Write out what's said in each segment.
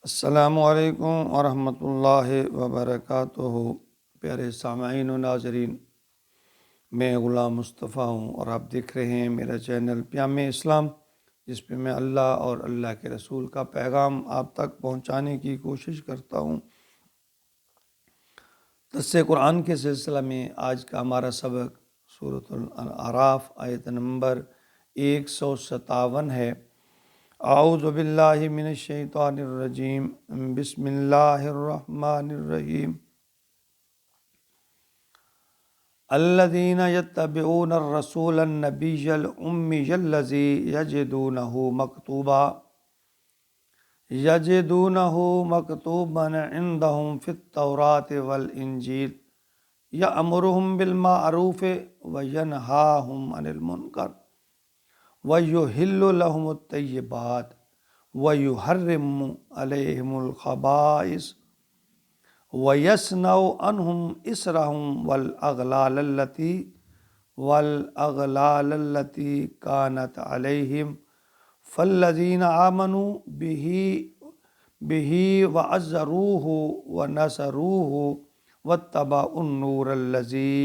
السلام علیکم ورحمۃ اللہ وبرکاتہ۔ پیارے سامعین و ناظرین، میں غلام مصطفیٰ ہوں اور آپ دیکھ رہے ہیں میرا چینل پیام اسلام، جس پہ میں اللہ اور اللہ کے رسول کا پیغام آپ تک پہنچانے کی کوشش کرتا ہوں۔ درس قرآن کے سلسلہ میں آج کا ہمارا سبق سورۃ الاعراف آیت نمبر 157 ہے۔ اعوذ باللہ من الشیطان الرجیم، بسم اللہ الرحمن الرحیم۔ الذین یتبعون الرسول النبی الامی الذی یجدونہ مکتوبا عندہم فی التوراۃ والانجیل یأمرہم بالمعروف وینہاہم عن المنکر وَيُحِلُّ لَهُمُ الطَّيِّبَاتِ وَيُحَرِّمُ عَلَيْهِمُ الْخَبَائِثَ وَيَصْنَعُ عَنْهُمْ إِصْرَهُمْ وَالْأَغْلَالَ الَّتِي كَانَتْ عَلَيْهِمْ فَالَّذِينَ آمَنُوا بِهِ وَعَزَّرُوهُ وَنَصَرُوهُ وَاتَّبَعُوا النُّورَ الَّذِي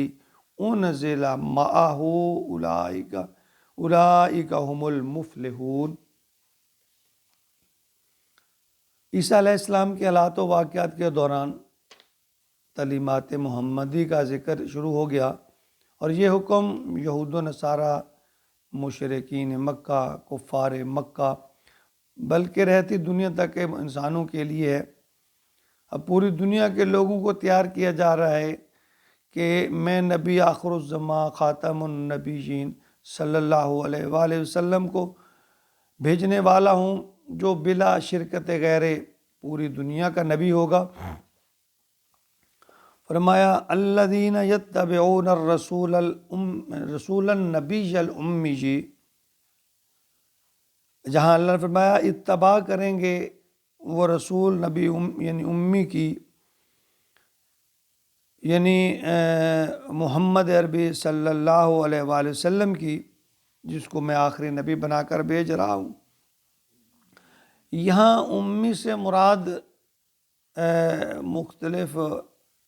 أُنزِلَ مَعَهُ اولئک هم المفلحون۔ عیسیٰ علیہ السلام کے حالات و واقعات کے دوران تعلیمات محمدی کا ذکر شروع ہو گیا، اور یہ حکم یہود و نصارہ، مشرکین مکہ، کفار مکہ، بلکہ رہتی دنیا تک کے انسانوں کے لیے ہے۔ اب پوری دنیا کے لوگوں کو تیار کیا جا رہا ہے کہ میں نبی آخر الزماں خاتم النبیین صلی اللہ علیہ وآلہ وسلم کو بھیجنے والا ہوں، جو بلا شرکت غیر پوری دنیا کا نبی ہوگا۔ فرمایا الذین یتبعون الرسول النبی الامی، جہاں اللہ نے فرمایا اتباع کریں گے وہ رسول نبی یعنی امی کی، یعنی محمد عربی صلی اللہ علیہ وآلہ وسلم کی، جس کو میں آخری نبی بنا کر بھیج رہا ہوں۔ یہاں امی سے مراد مختلف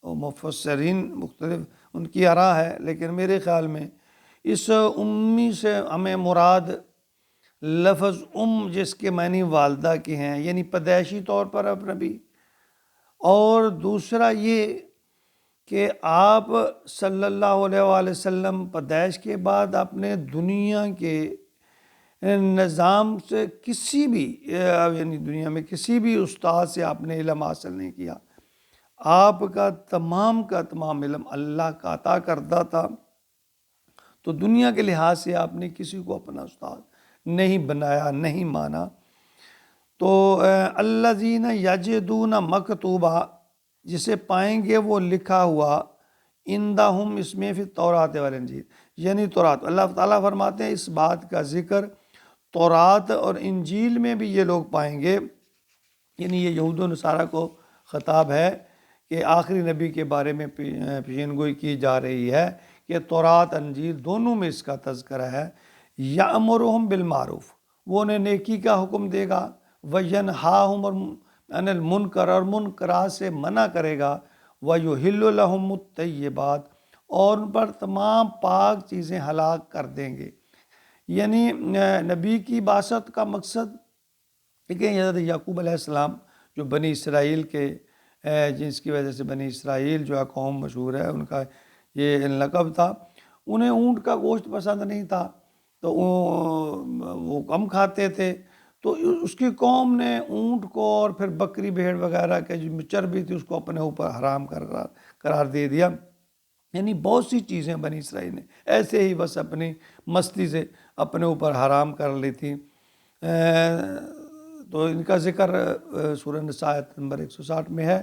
مفسرین مختلف ان کی آراء ہے، لیکن میرے خیال میں اس امی سے ہمیں مراد لفظ جس کے معنی والدہ کے ہیں، یعنی پیدائشی طور پر اب نبی، اور دوسرا یہ کہ آپ صلی اللہ علیہ وآلہ وسلم پیدائش کے بعد اپنے دنیا کے نظام سے کسی بھی یعنی دنیا میں کسی بھی استاد سے آپ نے علم حاصل نہیں کیا۔ آپ کا تمام علم اللہ کا عطا کردہ تھا، تو دنیا کے لحاظ سے آپ نے کسی کو اپنا استاد نہیں بنایا، نہیں مانا۔ تو الذین یجدون مکتوبہ، جسے پائیں گے وہ لکھا ہوا، عندہم اس میں فی التوراۃ والانجیل، یعنی تورات۔ اللہ تعالیٰ فرماتے ہیں اس بات کا ذکر تورات اور انجیل میں بھی یہ لوگ پائیں گے، یعنی یہ یہود و نصارہ کو خطاب ہے کہ آخری نبی کے بارے میں پیشین گوئی کی جا رہی ہے کہ تورات انجیل دونوں میں اس کا تذکرہ ہے۔ یأمرہم بالمعروف، وہ انہیں نیکی کا حکم دے گا، وینہاہم عن المنکر، اور منکرات سے منع کرے گا، وَيُحِلُّ لَهُمُ الطَّيِّبَاتِ، اور ان پر تمام پاک چیزیں حلال کر دیں گے۔ یعنی نبی کی بعثت کا مقصد، لیکن حضرت یعقوب علیہ السلام جو بنی اسرائیل کے جس کی وجہ سے بنی اسرائیل جو ہے قوم مشہور ہے، ان کا یہ لقب تھا، انہیں اونٹ کا گوشت پسند نہیں تھا، تو وہ کم کھاتے تھے، تو اس کی قوم نے اونٹ کو اور پھر بکری بھیڑ وغیرہ کے جو چربی تھی اس کو اپنے اوپر حرام قرار دے دیا۔ یعنی بہت سی چیزیں بنی اسرائیل نے ایسے ہی بس اپنی مستی سے اپنے اوپر حرام کر لی تھی۔ تو ان کا ذکر سورہ نساء آیت نمبر 160 میں ہے۔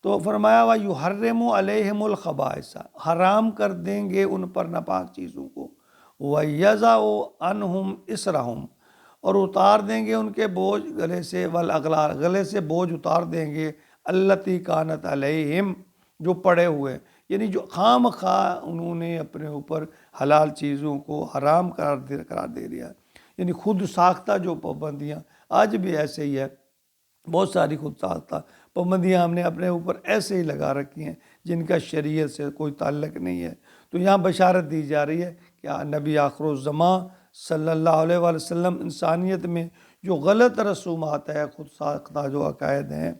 تو فرمایا وَيُحَرِّمُ عَلَيْهِمُ الْخَبَائِثَ، حرام کر دیں گے ان پر ناپاک چیزوں کو، وَيَضَعُ عَنْهُمْ إِصْرَهُمْ، اور اتار دیں گے ان کے بوجھ گلے سے، والاغلال، گلے سے بوجھ اتار دیں گے، التی کانت علیہم، جو پڑے ہوئے، یعنی جو خام خواہ انہوں نے اپنے اوپر حلال چیزوں کو حرام قرار دے دیا، یعنی خود ساختہ جو پابندیاں آج بھی ایسے ہی ہے بہت ساری خود ساختہ پابندیاں ہم نے اپنے اوپر ایسے ہی لگا رکھی ہیں جن کا شریعت سے کوئی تعلق نہیں ہے۔ تو یہاں بشارت دی جا رہی ہے کہ نبی آخر الزماں صلی اللہ علیہ وآلہ وسلم انسانیت میں جو غلط رسومات ہے، خود ساختہ جو عقائد ہیں،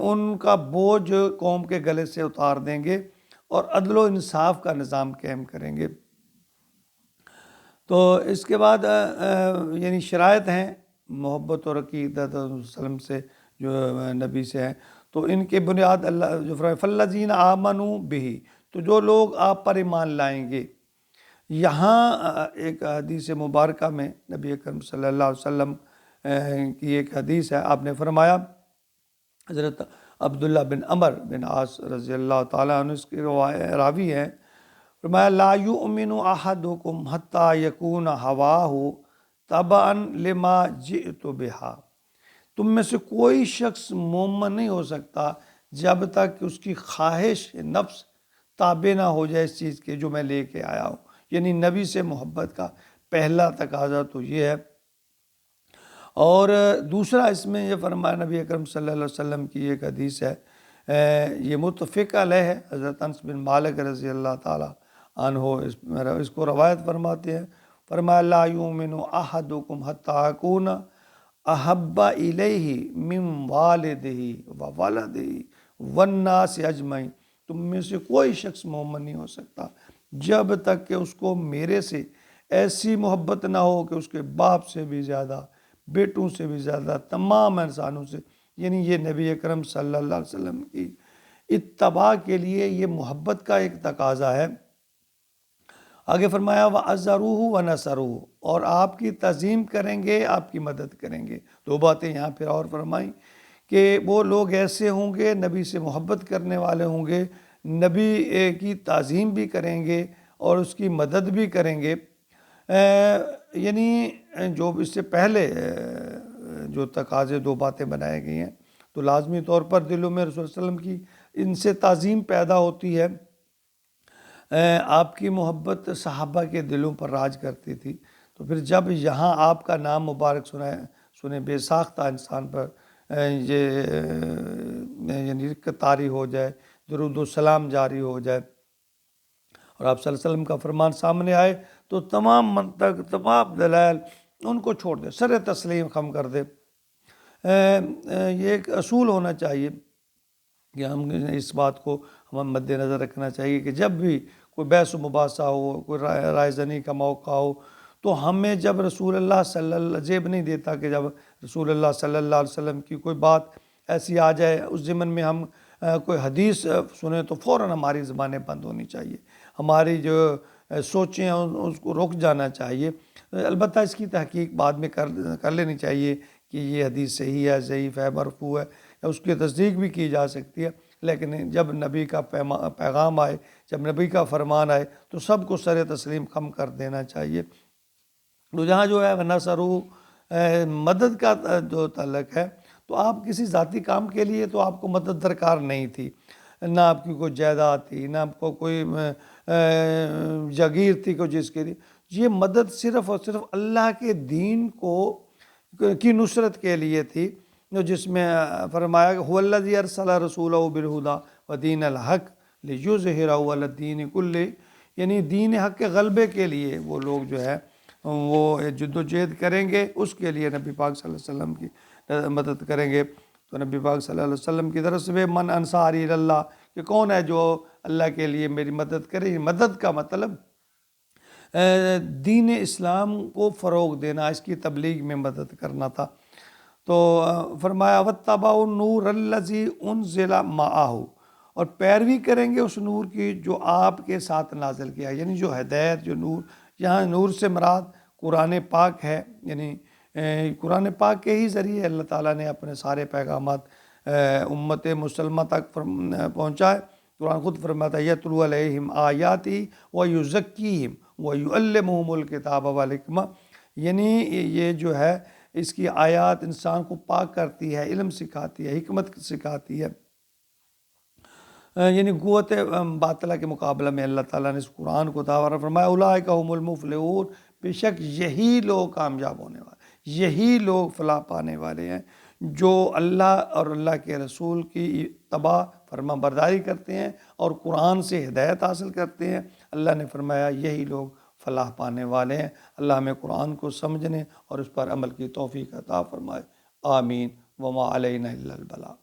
ان کا بوجھ قوم کے گلے سے اتار دیں گے اور عدل و انصاف کا نظام قائم کریں گے۔ تو اس کے بعد یعنی شرائط ہیں محبت اور عقیدت وسلم سے جو نبی سے ہیں، تو ان کے بنیاد اللہ جو فرمائے فالذین آمنوا بہ، تو جو لوگ آپ پر ایمان لائیں گے۔ یہاں ایک حدیث مبارکہ میں نبی اکرم صلی اللہ علیہ وسلم کی ایک حدیث ہے، آپ نے فرمایا، حضرت عبداللہ بن عمر بن عاص رضی اللہ تعالیٰ عنہ اس کے راوی ہیں، فرمایا لا یؤمن احدکم حتی یکون ہواہ تبعا لما جئت بہا، تم میں سے کوئی شخص مومن نہیں ہو سکتا جب تک کہ اس کی خواہش نفس تابع نہ ہو جائے اس چیز کے جو میں لے کے آیا ہوں۔ یعنی نبی سے محبت کا پہلا تقاضا تو یہ ہے۔ اور دوسرا اس میں یہ فرمایا نبی اکرم صلی اللہ علیہ وسلم کی ایک حدیث ہے، یہ متفق علیہ ہے، حضرت انس بن مالک رضی اللہ تعالی عنہ اس کو روایت فرماتے ہیں، فرمایا لا یؤمن احدکم حتی اکون احب الیہ من والدہ وولدہ والناس اجمعین، تم میں سے کوئی شخص مومن نہیں ہو سکتا جب تک کہ اس کو میرے سے ایسی محبت نہ ہو کہ اس کے باپ سے بھی زیادہ، بیٹوں سے بھی زیادہ، تمام انسانوں سے۔ یعنی یہ نبی اکرم صلی اللہ علیہ وسلم کی اتباع کے لیے یہ محبت کا ایک تقاضا ہے۔ آگے فرمایا وَعَزَّرُوهُ وَنَصَرُوهُ، اور آپ کی تعظیم کریں گے، آپ کی مدد کریں گے۔ دو باتیں یہاں پھر اور فرمائیں کہ وہ لوگ ایسے ہوں گے، نبی سے محبت کرنے والے ہوں گے، نبی کی تعظیم بھی کریں گے اور اس کی مدد بھی کریں گے۔ یعنی جو اس سے پہلے جو تقاضے دو باتیں بنائے گئی ہیں، تو لازمی طور پر دلوں میں رسول صلی اللہ علیہ وسلم کی ان سے تعظیم پیدا ہوتی ہے۔ آپ کی محبت صحابہ کے دلوں پر راج کرتی تھی، تو پھر جب یہاں آپ کا نام مبارک سنے بے ساختہ انسان پر یہ یعنی رقت طاری ہو جائے، درود و سلام جاری ہو جائے اور آپ صلی اللہ علیہ وسلم کا فرمان سامنے آئے، تو تمام منطق، تمام دلائل ان کو چھوڑ دے، سر تسلیم خم کر دے۔ یہ ایک اصول ہونا چاہیے کہ ہم اس بات کو ہمیں مد نظر رکھنا چاہیے کہ جب بھی کوئی بحث و مباحثہ ہو، کوئی رائے زنی کا موقع ہو، تو ہمیں جب رسول اللہ صلی اللہ جیب نہیں دیتا کہ جب رسول اللہ صلی اللہ علیہ وسلم کی کوئی بات ایسی آ جائے اس ضمن میں ہم کوئی حدیث سنیں تو فوراً ہماری زبانیں بند ہونی چاہیے، ہماری جو سوچیں اس کو رک جانا چاہیے۔ البتہ اس کی تحقیق بعد میں کر لینی چاہیے کہ یہ حدیث صحیح ہے، ضعیف ہے، مرفوع ہے، یا اس کی تصدیق بھی کی جا سکتی ہے، لیکن جب نبی کا پیغام آئے، جب نبی کا فرمان آئے تو سب کو سر تسلیم خم کر دینا چاہیے۔ تو جہاں جو ہے نصرو مدد کا جو تعلق ہے، تو آپ کسی ذاتی کام کے لیے تو آپ کو مدد درکار نہیں تھی، نہ آپ کی کوئی جائیداد تھی، نہ آپ کو کوئی جاگیر تھی کوئی جس کے لیے، یہ مدد صرف اور صرف اللہ کے دین کی نصرت کے لیے تھی، جس میں فرمایا کہ هو الذی ارسل رسولہ بالہدی ودین الحق لیظہرہ علی الدین کلہ، یعنی دین حق کے غلبے کے لیے وہ لوگ جو ہے وہ جد و جہد کریں گے، اس کے لیے نبی پاک صلی اللہ علیہ وسلم کی مدد کریں گے۔ تو نبی پاک صلی اللہ علیہ وسلم کی طرف سے من انصاری اللہ، کہ کون ہے جو اللہ کے لیے میری مدد کرے۔ مدد کا مطلب دین اسلام کو فروغ دینا، اس کی تبلیغ میں مدد کرنا تھا۔ تو فرمایا وَاتَّبَعُوا النُّورَ الَّذِي أُنزِلَ مَعَهُ، اور پیروی کریں گے اس نور کی جو آپ کے ساتھ نازل کیا، یعنی جو ہدایت، جو نور، یہاں نور سے مراد قرآن پاک ہے، یعنی قرآن پاک کے ہی ذریعے اللہ تعالیٰ نے اپنے سارے پیغامات امت مسلمہ تک پہنچائے۔ قرآن خود فرماتا ہے یتلو علیہم آیاتی ویزکیہم ویعلمہم الکتاب والحکمہ، یعنی یہ جو ہے اس کی آیات انسان کو پاک کرتی ہے، علم سکھاتی ہے، حکمت سکھاتی ہے۔ یعنی قوت باطلہ کے مقابلہ میں اللہ تعالیٰ نے اس قرآن کو دعویٰ فرمایا اولئک هم المفلحون، بے شک یہی لوگ کامیاب ہونے والے، یہی لوگ فلاح پانے والے ہیں جو اللہ اور اللہ کے رسول کی اتباع فرما برداری کرتے ہیں اور قرآن سے ہدایت حاصل کرتے ہیں، اللہ نے فرمایا یہی لوگ فلاح پانے والے ہیں۔ اللہ ہمیں قرآن کو سمجھنے اور اس پر عمل کی توفیق عطا فرمائے، آمین۔ وما علینا الا البلاغ۔